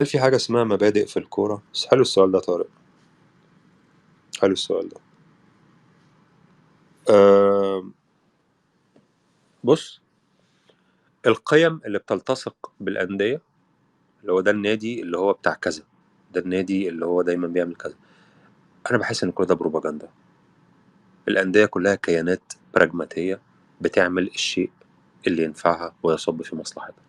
هل في حاجة اسمها مبادئ في الكورة؟ بس حلو السؤال ده طارق. حلو السؤال ده. أه بص، القيم اللي بتلتصق بالأندية، اللي هو ده النادي اللي هو بتاع كذا، ده النادي اللي هو دايما بيعمل كذا. أنا بحس إن كل ده بروباجندا. الأندية كلها كيانات براجماتية بتعمل الشيء اللي ينفعها ويصب في مصلحتها،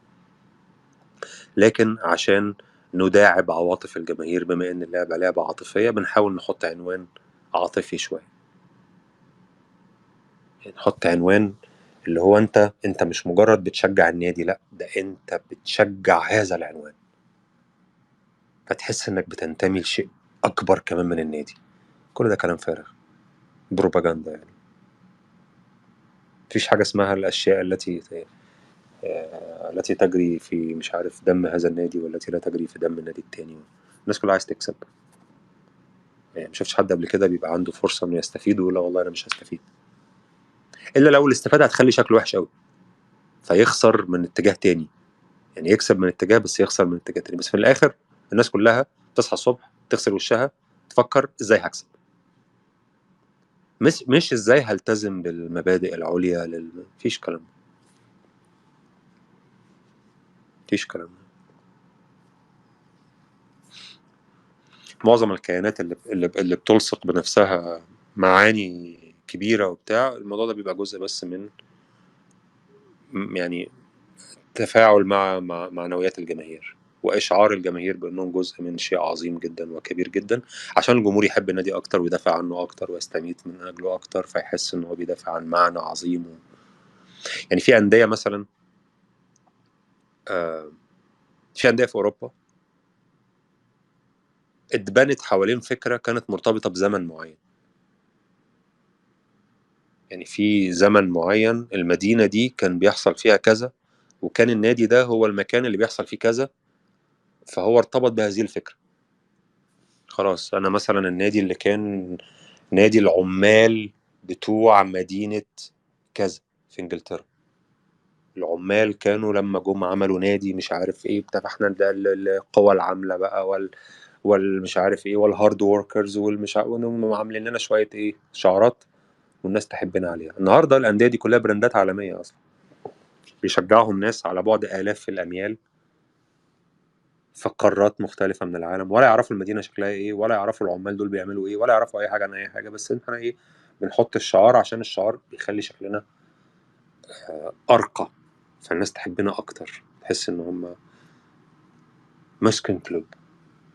لكن عشان نداعب عواطف الجماهير، بما إن اللعبة لعبة عاطفية، بنحاول نحط عنوان عاطفي شوية. يعني نحط عنوان اللي هو انت مش مجرد بتشجع النادي، لا ده انت بتشجع هذا العنوان، فتحس انك بتنتمي لشيء اكبر كمان من النادي. كل ده كلام فارغ، بروباجندا يعني. مفيش حاجة اسمها الاشياء التي تجري في مش عارف دم هذا النادي والتي لا تجري في دم النادي التاني. الناس كلها عايز تكسب. يعني ما شفتش حد قبل كده بيبقى عنده فرصة انه يستفيد ويقول لا والله انا مش هستفيد، الا لو الاستفادة هتخلي شكله وحش قوي فيخسر من اتجاه تاني. يعني يكسب من اتجاه بس يخسر من اتجاه تاني، بس في الاخر الناس كلها تصحى الصبح تغسل وشها تفكر ازاي هكسب، مش ازاي هلتزم بالمبادئ العليا مفيش كلام. مفيش كلام. معظم الكيانات اللي بتلصق بنفسها معاني كبيرة وبتاع، الموضوع ده بيبقى جزء بس من يعني تفاعل مع معنويات الجماهير، وإشعار الجماهير بأنهم جزء من شيء عظيم جدا وكبير جدا، عشان الجمهور يحب النادي أكتر ويدافع عنه أكتر ويستميت من أجله أكتر، فيحس إن هو بيدافع عن معنى عظيم. يعني في أندية مثلا، آه، في أندية في أوروبا اتبنت حوالين فكرة كانت مرتبطة بزمن معين. يعني في زمن معين المدينة دي كان بيحصل فيها كذا، وكان النادي ده هو المكان اللي بيحصل فيه كذا، فهو ارتبط بهذه الفكرة. خلاص أنا مثلا النادي اللي كان نادي العمال بتوع مدينة كذا في انجلترا، العمال كانوا لما جم عملوا نادي مش عارف ايه بتاع، فاحنا ده القوى العاملة بقى والمش عارف ايه والهارد وركرز والمش عارف، وانهم عاملين لنا شوية ايه شعارات والناس تحبنا عليها. النهارده الأندية دي كلها براندات عالمية أصلا، بيشجعهم ناس على بعد آلاف الأميال في قارات مختلفة من العالم، ولا يعرفوا المدينة شكلها ايه، ولا يعرفوا العمال دول بيعملوا ايه، ولا يعرفوا أي حاجة عن أي حاجة، بس احنا ايه بنحط الشعار عشان الشعار بيخلي شكلنا أرقى، فالناس تحبنا أكتر، تحس إن هم ماسكن كلوب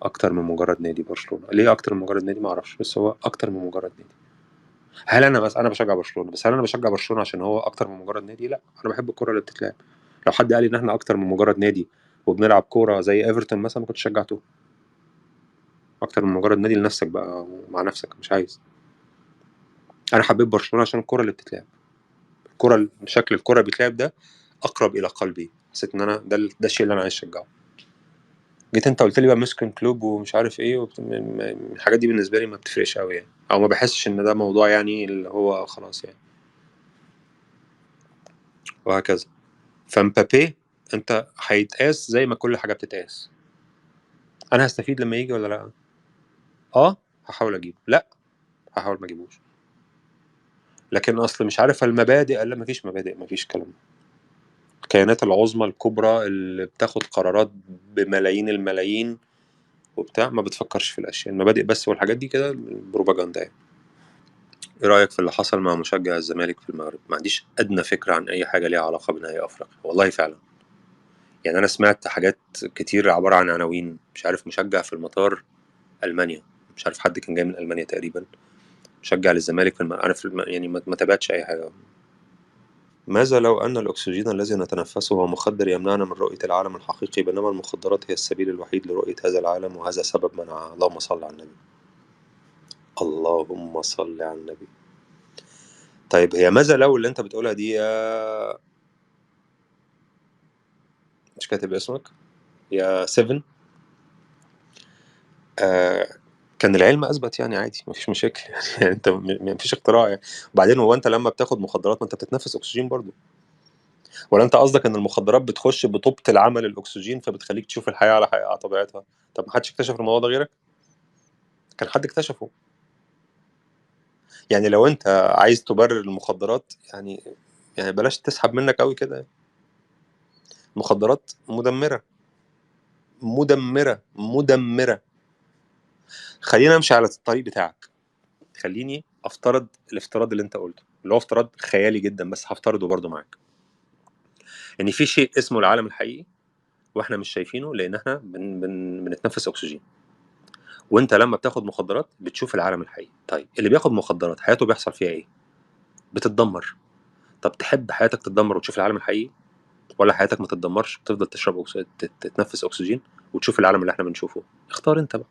أكتر من مجرد نادي. برشلونة ليه أكتر من مجرد نادي؟ معرفش، بس هو أكتر من مجرد نادي. هل أنا بس أنا بشجع برشلونة، بس هل أنا بشجع برشلونة عشان هو أكتر من مجرد نادي؟ لا، أنا بحب الكرة اللي بتتلعب. لو حد قال لي إن إحنا أكتر من مجرد نادي وبنلعب كورة زي إيفرتون مثلا ما كنتش شجعته. أكتر من مجرد نادي لنفسك بقى مع نفسك، مش عايز. أنا حبيت برشلونة عشان الكرة اللي بتتلعب. الكرة، شكل الكرة بيتلعب ده أقرب إلى قلبي، حسيت إن أنا ده الشيء اللي أنا عايز أشجعه. جيت انت قلت لي بقى ميسكن كلوب ومش عارف ايه الحاجات دي بالنسبه لي ما بتفرقش قوي يعني، او ما بحسش ان ده موضوع يعني اللي هو خلاص يعني، وهكذا. فمبابي انت هيتقاس زي ما كل حاجه بتتقاس. انا هستفيد لما يجي ولا لا؟ اه هحاول اجيبه، لا هحاول ما اجيبوش. لكن اصل مش عارف المبادئ، لا مفيش مبادئ، مفيش كلام. الكيانات العظمى الكبرى اللي بتاخد قرارات بملايين الملايين وبتاع ما بتفكرش في الاشياء، المبادئ بس، والحاجات دي كده بروباجندا يعني. ايه رأيك في اللي حصل مع مشجع الزمالك في المغرب؟ ما عنديش ادنى فكرة عن اي حاجة ليها علاقة بنهائي افريقيا والله فعلا. يعني انا سمعت حاجات كتير عبارة عن عناوين، مش عارف مشجع في المطار المانيا، مش عارف حد كان جاي من المانيا تقريبا مشجع للزمالك انا يعني ما تابعتش اي حاجة. ماذا لو ان الاكسجين الذي نتنفسه هو مخدر يمنعنا من رؤية العالم الحقيقي، بينما المخدرات هي السبيل الوحيد لرؤية هذا العالم وهذا سبب منعها؟ اللهم صل على النبي. اللهم صل على النبي. طيب هي ماذا لو اللي انت بتقولها دي يا مش كاتب اسمك يا 7، آه كان العلم اثبت يعني عادي مفيش مشاكل يعني انت مفيش اختراع يعني. وبعدين هو انت لما بتاخد مخدرات ما انت بتتنفس اكسجين برضو. ولا انت قصدك ان المخدرات بتخش بتبطل عمل الاكسجين فبتخليك تشوف الحياه على حقيقة طبيعتها؟ طب ما حدش اكتشف الموضوع ده غيرك؟ كان حد اكتشفه. يعني لو انت عايز تبرر المخدرات، يعني بلاش تسحب منك قوي كده يعني. المخدرات مدمره، مدمره مدمره. خلينا امشي على الطريق بتاعك. خليني افترض الافتراض اللي انت قلته، اللي هو افتراض خيالي جدا بس هفترضه برضه معاك، ان في شيء اسمه العالم الحقيقي واحنا مش شايفينه لان احنا بنتنفس اكسجين. وانت لما بتاخد مخدرات بتشوف العالم الحقيقي. طيب اللي بياخد مخدرات حياته بيحصل فيها ايه؟ بتتدمر. طب تحب حياتك تتدمر وتشوف العالم الحقيقي، ولا حياتك ما تتدمرش وتفضل تشرب تتنفس اكسجين وتشوف العالم اللي احنا بنشوفه؟ اختار انت بقى.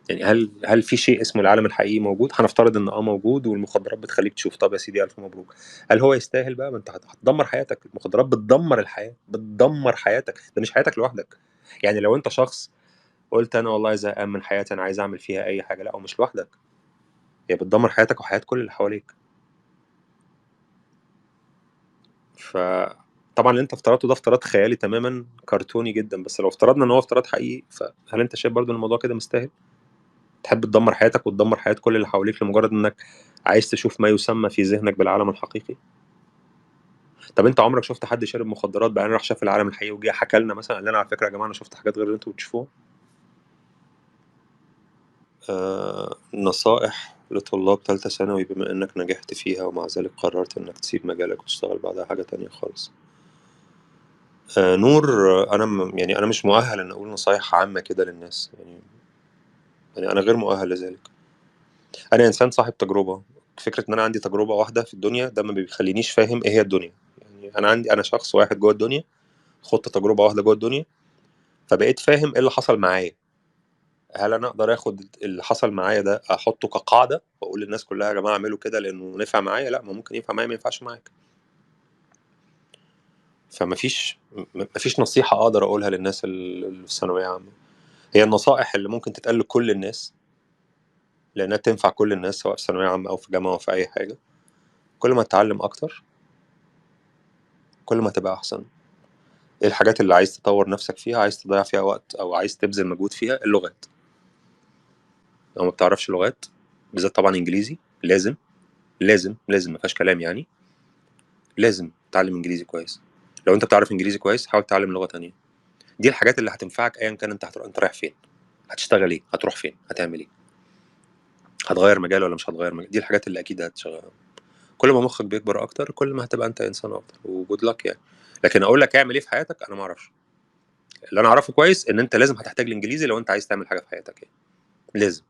يعني هل في شيء اسمه العالم الحقيقي موجود؟ هنفترض ان موجود والمخدرات بتخليك تشوف. طب يا سيدي الف مبروك. هل هو يستاهل بقى؟ ما انت هتدمر حياتك. المخدرات بتدمر الحياه، بتدمر حياتك. ده مش حياتك لوحدك. يعني لو انت شخص قلت انا والله زهقان من حياتي انا عايز اعمل فيها اي حاجه، لا، ومش لوحدك. هي بتدمر حياتك وحياه كل اللي حواليك. فطبعا اللي انت افترضته ده افتراض خيالي تماما، كرتوني جدا، بس لو افترضنا ان هو افتراض حقيقي، فهل انت شايف برضو ان الموضوع كده مستاهل؟ تحب تدمر حياتك وتدمر حياة كل اللي حواليك لمجرد انك عايز تشوف ما يسمى في ذهنك بالعالم الحقيقي؟ طب انت عمرك شفت حد شارب مخدرات بعدين راح شاف العالم الحقيقي وجه حكى لنا مثلا قال لنا على فكره يا جماعه انا شفت حاجات غير اللي انتوا بتشوفوها؟ نصائح لطلاب ثالثه ثانوي بما انك نجحت فيها ومع ذلك قررت انك تسيب مجالك وتشتغل بعدها حاجه تانية خالص. نور. يعني انا مش مؤهل ان اقول نصايح عامه كده للناس يعني انا غير مؤهل لذلك. انا انسان صاحب تجربه. فكره ان انا عندي تجربه واحده في الدنيا ده ما بيخلينيش فاهم ايه هي الدنيا. يعني انا شخص واحد جوه الدنيا، خدت تجربه واحده جوه الدنيا، فبقيت فاهم ايه اللي حصل معايا. هل انا اقدر اخد اللي حصل معايا ده احطه كقاعده واقول للناس كلها يا جماعه اعملوا كده لانه نفع معايا؟ لا، ما ممكن ينفع معايا ما ينفعش معاك. فمفيش نصيحه اقدر اقولها للناس اللي في ثانويه عامه. هي النصائح اللي ممكن تتقال لكل الناس لانها تنفع كل الناس سواء في ثانويه عامه او في جامعه او في اي حاجه. كل ما تتعلم اكتر كل ما تبقى احسن. ايه الحاجات اللي عايز تطور نفسك فيها، عايز تضيع فيها وقت او عايز تبذل مجهود فيها؟ اللغات. لو ما بتعرفش لغات، بالذات طبعا انجليزي، لازم لازم لازم ما فيهاش كلام يعني، لازم تتعلم انجليزي كويس. لو انت بتعرف انجليزي كويس حاول تتعلم لغة تانية. دي الحاجات اللي هتنفعك ايا كان انت انت رايح فين، هتشتغل ايه، هتروح فين، هتعمل ايه، هتغير مجال ولا مش هتغير مجال. دي الحاجات اللي اكيد هتشغل. كل ما مخك بيكبر اكتر كل ما هتبقى انت انسان افضل وجود لك يعني. لكن اقول لك اعمل ايه في حياتك انا ما اعرفش. اللي انا اعرفه كويس ان انت لازم هتحتاج الانجليزي لو انت عايز تعمل حاجه في حياتك يعني. لازم.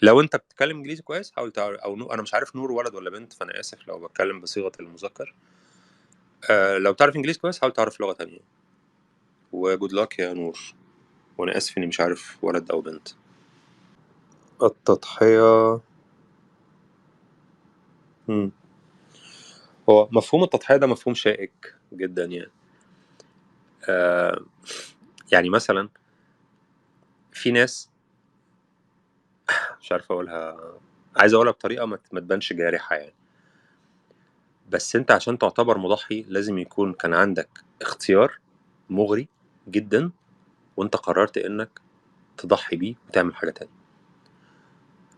لو انت بتتكلم انجليزي كويس حاول تعرف انا مش عارف نور ولد ولا بنت فانا اسف لو بتكلم بصيغه المذكر. لو بتعرف انجليزي كويس حاول تعرف لغه تانية. وجود لك يا نور. وانا اسف اني مش عارف ولد او بنت. التضحيه. مم. هو مفهوم التضحيه ده مفهوم شائك جدا يعني. آه يعني مثلا في ناس، مش عارف اقولها، عايز اقولها بطريقه ما تبانش جارحه يعني. بس انت عشان تعتبر مضحي لازم يكون كان عندك اختيار مغري جدا وانت قررت انك تضحي بيه وتعمل حاجه تانية.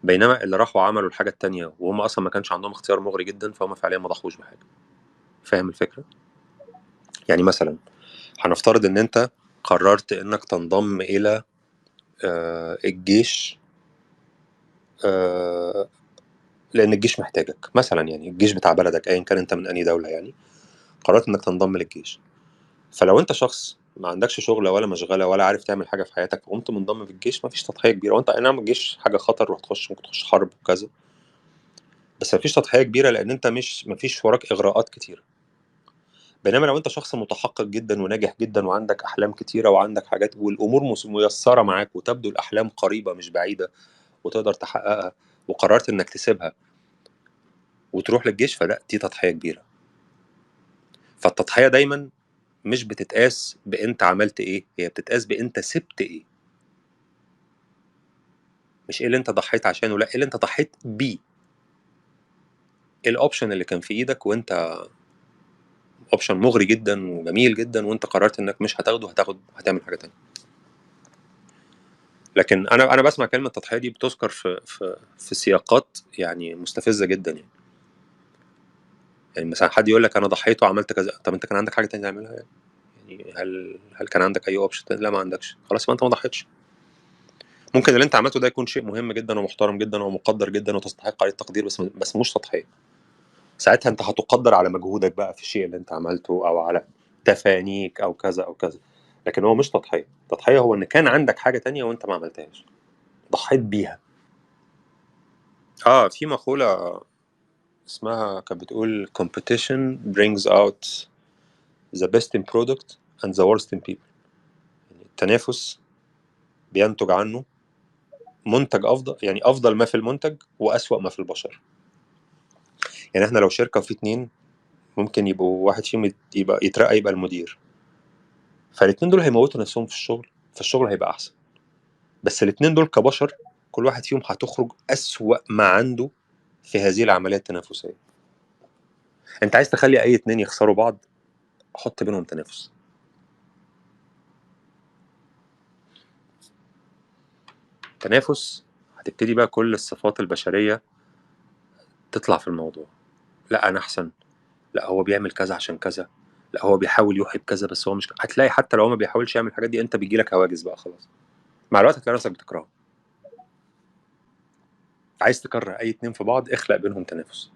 بينما اللي راحوا عملوا الحاجه التانية وهم اصلا ما كانش عندهم اختيار مغري جدا فهم فعليا ما ضحوش بحاجه. فاهم الفكره؟ يعني مثلا هنفترض ان انت قررت انك تنضم الى الجيش، آه، لان الجيش محتاجك مثلا، يعني الجيش بتاع بلدك ايا كان انت من اي دوله يعني. قررت انك تنضم للجيش. فلو انت شخص ما عندكش شغل ولا مشغله ولا عارف تعمل حاجه في حياتك وقمت منضم في الجيش، مفيش تضحيه كبيره. وانت اي نعم الجيش حاجه خطر وهتخش ممكن تخش حرب وكذا، بس مفيش تضحيه كبيره لان انت مش مفيش وراك اغراءات كتيره. بينما لو انت شخص متحقق جدا وناجح جدا وعندك احلام كتيره وعندك حاجات والامور ميسره معاك وتبدو الاحلام قريبه مش بعيده وتقدر تحققها، وقررت انك تسيبها وتروح للجيش، فلا دي تضحيه كبيره. فالتضحيه دايما مش بتتقاس بانت عملت ايه، هي بتتقاس بانت سبت ايه. مش ايه اللي انت ضحيت عشانه، لا، ايه اللي انت ضحيت بيه. ايه الاوبشن اللي كان في ايدك وانت اوبشن مغري جدا وجميل جدا، وانت قررت انك مش هتاخده، هتعمل حاجه تانية. لكن انا بسمع كلمه تضحيه دي بتذكر في سياقات يعني مستفزه جدا يعني مثلا حد يقول لك انا ضحيت وعملت كذا، طب انت كان عندك حاجه تانية تعملها يعني هل كان عندك اي اوبشن؟ لا، ما عندكش، خلاص ما انت ما ضحيتش. ممكن اللي انت عملته ده يكون شيء مهم جدا ومحترم جدا ومقدر جدا وتستحق عليه التقدير، بس مش تضحيه. ساعتها انت هتقدر على مجهودك بقى في الشيء اللي انت عملته، او على تفانيك او كذا او كذا. لكن هو مش تضحيه. تضحيه هو ان كان عندك حاجه تانية وانت ما عملتهاش، ضحيت بيها. في مقوله اسمها كانت بتقول competition brings out the best in product and the worst in people. يعني التنافس بينتج عنه منتج افضل، يعني افضل ما في المنتج واسوأ ما في البشر. يعني احنا لو شركه وفي اتنين، ممكن يبقوا واحد فيهم يبقى يترقى يبقى المدير، فالاتنين دول هيموتوا نفسهم في الشغل، فالشغل هيبقى احسن. بس الاتنين دول كبشر، كل واحد فيهم هتخرج اسوأ ما عنده في هذه العمليه التنافسيه. انت عايز تخلي اي اتنين يخسروا بعض، حط بينهم تنافس. تنافس، هتبتدي بقى كل الصفات البشريه تطلع في الموضوع. لا انا احسن، لا هو بيعمل كذا عشان كذا، لا هو بيحاول يوحي بكذا بس هو مش هتلاقي حتى لو هو ما بيحاولش يعمل الحاجات دي، انت بيجيلك هواجس بقى خلاص. مع الوقت هتلاقي نفسك بتكرهه. عايز تكره اي اتنين في بعض، اخلق بينهم تنافس.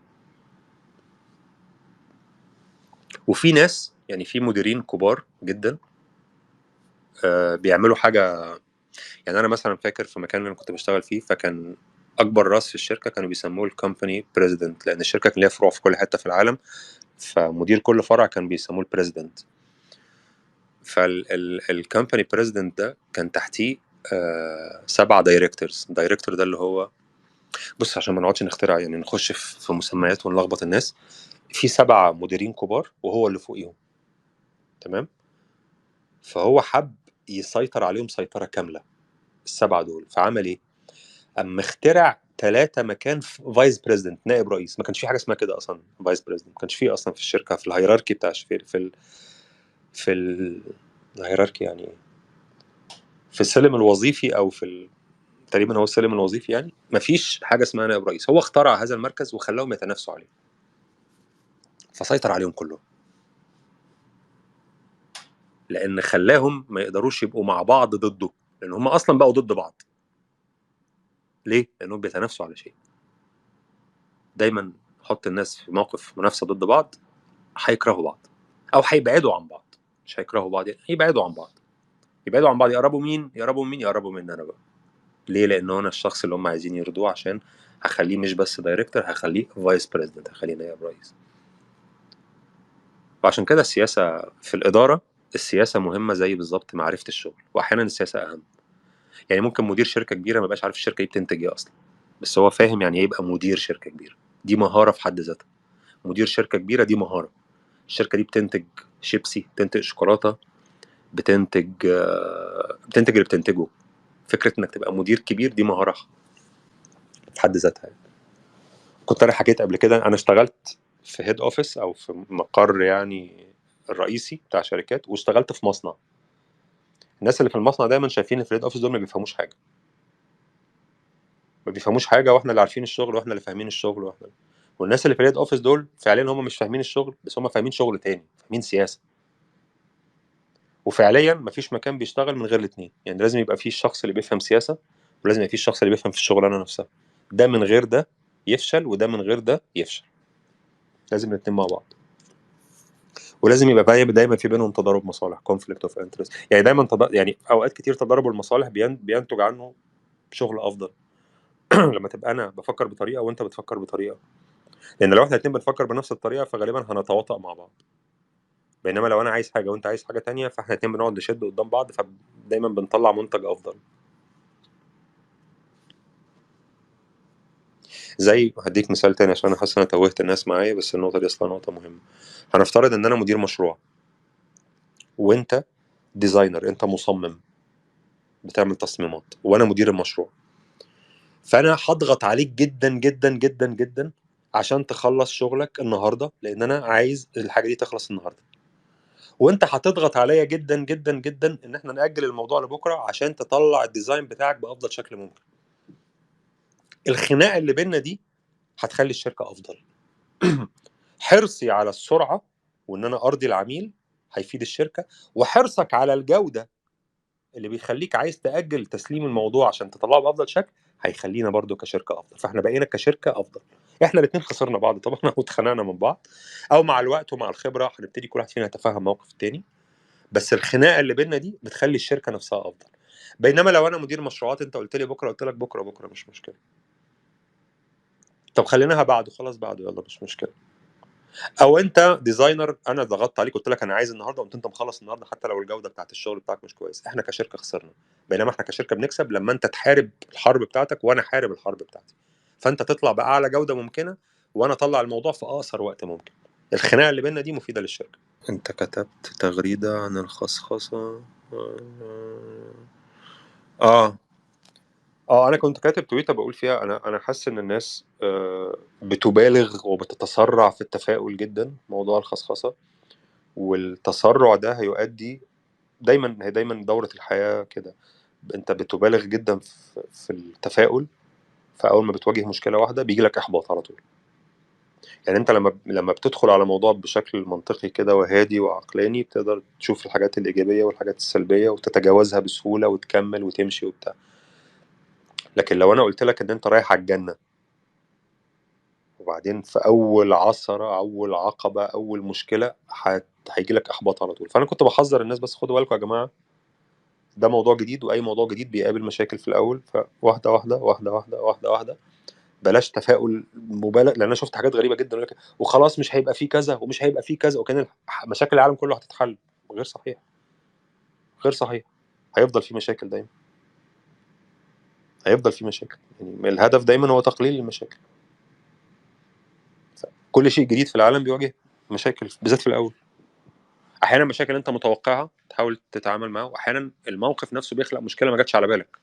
وفي ناس يعني في مديرين كبار جدا بيعملوا حاجه. يعني انا مثلا فاكر في مكان اللي انا كنت بشتغل فيه، فكان اكبر راس في الشركه كانوا بيسموه الكومباني بريزيدنت، لان الشركه كان ليها فروع في كل حته في العالم، فمدير كل فرع كان بيسموه البريزيدنت. فالكومباني بريزيدنت ده كان تحتيه 7 دايركتورز. دايركتور ده اللي هو، بص عشان ما نقعدش نخترع يعني نخش في مسميات ونلخبط الناس، في 7 مديرين كبار وهو اللي فوقيهم، تمام. فهو حب يسيطر عليهم سيطرة كاملة ال7 دول، فعمل ايه؟ قام مخترع 3 مكان فايس بريزيدنت، نائب رئيس. ما كانش في حاجة اسمها كده اصلا فايس بريزيدنت، ما كانش في اصلا في الشركة في الهيراركي بتاع في الهيراركي يعني في السلم الوظيفي، او تقريبا هو السلم الوظيفي، يعني مفيش حاجه اسمها نائب رئيس. هو اخترع هذا المركز وخلاهم يتنافسوا عليه، فسيطر عليهم كلهم، لان خلاهم ما يقدروش يبقوا مع بعض ضده، لان هم اصلا بقوا ضد بعض. ليه؟ لانهم بيتنافسوا على شيء. دايما حط الناس في موقف منافسه ضد بعض، هيكرهوا بعض او هيبعدوا عن بعض. مش هيكرهوا بعض، يعني يبعدوا عن بعض. يبعدوا عن بعض، يقربوا مين؟ يقربوا مين؟ يقربوا مني انا بقى. ليه؟ لان انا الشخص اللي هم عايزين يرضوه، عشان هخليه مش بس دايركتور، هخليه فايس بريزيدنت، هخليه نائب رئيس. وعشان كده السياسة في الإدارة، السياسة مهمة زي بالظبط معرفة الشغل، وأحيانا السياسة أهم. يعني ممكن مدير شركة كبيرة ما يبقاش عارف الشركة دي بتنتج إيه أصلا، بس هو فاهم يعني إيه يبقى مدير شركة كبيرة. دي مهارة في حد ذاتها. مدير شركة كبيرة دي مهارة. الشركة دي بتنتج شيبسي، بتنتج شوكولاتة، بتنتج اللي بتنتجه. فكرة إنك تبقى مدير كبير دي مهارة في حد ذاتها يعني. كنت أنا حكيت قبل كده، أنا اشتغلت في هيد أوفيس أو في مقر يعني الرئيسي بتاع شركات، واشتغلت في مصنع. الناس اللي في المصنع دايما شايفين ان في الهيد اوفيس دول ما بيفهموش حاجه، ما بيفهموش حاجه، واحنا اللي عارفين الشغل واحنا اللي فاهمين الشغل والناس اللي في الهيد اوفيس دول فعليا هم مش فاهمين الشغل، بس هم فاهمين شغل تاني، فاهمين سياسه. وفعليا مفيش مكان بيشتغل من غير الاثنين، يعني لازم يبقى فيه الشخص اللي بيفهم سياسه، ولازم يبقى فيه الشخص اللي بيفهم في الشغلانه نفسها. ده من غير ده يفشل، وده من غير ده يفشل. لازم الاثنين مع بعض. ولازم يبقى دايما في بينهم تضارب مصالح، كونفليكت اوف انترست. يعني دايما يعني اوقات كتير تضارب المصالح بينتج عنه شغل افضل. لما تبقى انا بفكر بطريقه وانت بتفكر بطريقه، لان لو احنا الاتنين بنفكر بنفس الطريقه فغالبا هنتواطأ مع بعض. بينما لو انا عايز حاجه وانت عايز حاجه تانية، فاحنا الاتنين بنقعد نشد قدام بعض، فدايما بنطلع منتج افضل. زي هديك مثال تاني عشان انا حاسس ان انا توهت الناس معايا، بس النقطه دي اصلا نقطه مهمه. هنفترض ان انا مدير مشروع، وانت ديزاينر، انت مصمم بتعمل تصميمات، وانا مدير المشروع. فانا هضغط عليك جدا جدا جدا جدا عشان تخلص شغلك النهارده، لان انا عايز الحاجه دي تخلص النهارده، وانت هتضغط عليا جدا جدا جدا ان احنا ناجل الموضوع لبكره عشان تطلع الديزاين بتاعك بافضل شكل ممكن. الخناقه اللي بيننا دي هتخلي الشركه افضل. حرصي على السرعه وان انا ارضي العميل هيفيد الشركه، وحرصك على الجوده اللي بيخليك عايز تاجل تسليم الموضوع عشان تطلعه بافضل شكل هيخلينا برضو كشركه افضل. فاحنا بقينا كشركه افضل. احنا الاثنين خسرنا بعض طبعا واتخانقنا من بعض، او مع الوقت ومع الخبره هنبتدي كل واحد فينا يتفهم موقف التاني، بس الخناقه اللي بيننا دي بتخلي الشركه نفسها افضل. بينما لو انا مدير مشروعات انت قلت لي بكره، قلت لك بكره، بكره مش مشكله. طب خليناها بعده، خلاص بعده يلا مش مشكله. او انت ديزاينر انا ضغطت عليك قلت لك انا عايز النهارده، قمت انت مخلص النهارده حتى لو الجوده بتاعت الشغل بتاعك مش كويس، احنا كشركه خسرنا. بينما احنا كشركه بنكسب لما انت تحارب الحرب بتاعتك وانا حارب الحرب بتاعتي، فانت تطلع باعلى جوده ممكنه وانا اطلع الموضوع في اقصر وقت ممكن. الخناقه اللي بيننا دي مفيده للشركه. انت كتبت تغريده عن الخصخصه. اه انا كنت كاتب تويته بقول فيها انا حاسس ان الناس بتبالغ وبتتسرع في التفاؤل جدا موضوع الخصخصه، والتسرع ده هيؤدي دايما، هي دايما دورة الحياة كده، انت بتبالغ جدا في التفاؤل، فاول ما بتواجه مشكلة واحدة بيجي لك احباط على طول. يعني انت لما بتدخل على موضوع بشكل منطقي كده وهادي وعقلاني بتقدر تشوف الحاجات الإيجابية والحاجات السلبية وتتجاوزها بسهولة وتكمل وتمشي وبتاع. لكن لو انا قلت لك ان انت رايح على الجنة، وبعدين في اول عثرة اول عقبة اول مشكلة هيجي لك احباط على طول. فانا كنت بحذر الناس بس خدوا بالكم يا جماعة، ده موضوع جديد واي موضوع جديد بيقابل مشاكل في الاول، فواحده واحده واحده واحده واحده واحده. بلاش تفاؤل مبالغ، لان انا شفت حاجات غريبه جدا يقول لك وخلاص مش هيبقى فيه كذا ومش هيبقى فيه كذا وكان مشاكل العالم كله هتتحل. غير صحيح، غير صحيح. هيفضل في مشاكل دايما، هيفضل في مشاكل. يعني الهدف دايما هو تقليل المشاكل. كل شيء جديد في العالم بيواجه مشاكل بالذات في الاول. احيانا مشاكل انت متوقعها تحاول تتعامل معاها، واحيانا الموقف نفسه بيخلق مشكله ما جاتش على بالك.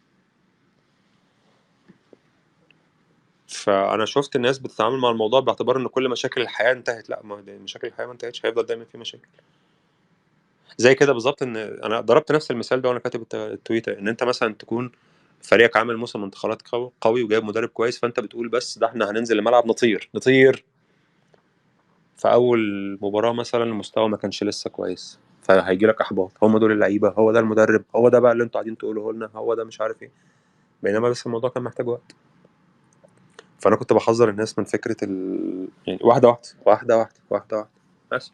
فانا شفت الناس بتتعامل مع الموضوع باعتبار ان كل مشاكل الحياه انتهت. لا، ما دي مشاكل الحياه ما انتهتش، هيفضل دايما في مشاكل. زي كده بالظبط، ان انا ضربت نفس المثال ده وانا كاتب التويته، ان انت مثلا تكون فريقك عامل موسم انتقالات قوي وجايب مدرب كويس، فانت بتقول بس ده احنا هننزل الملعب نطير نطير. في اول مباراه مثلا المستوى ما كانش لسه كويس، فهيجي لك احباط. هم دول اللعيبه، هو ده المدرب، هو ده بقى اللي انتوا قاعدين تقولوه لنا، هو ده مش عارف ايه. بينما بس الموضوع كان محتاج وقت. فانا كنت بحذر الناس من فكره يعني واحده واحده واحده واحده واحده واحده بس.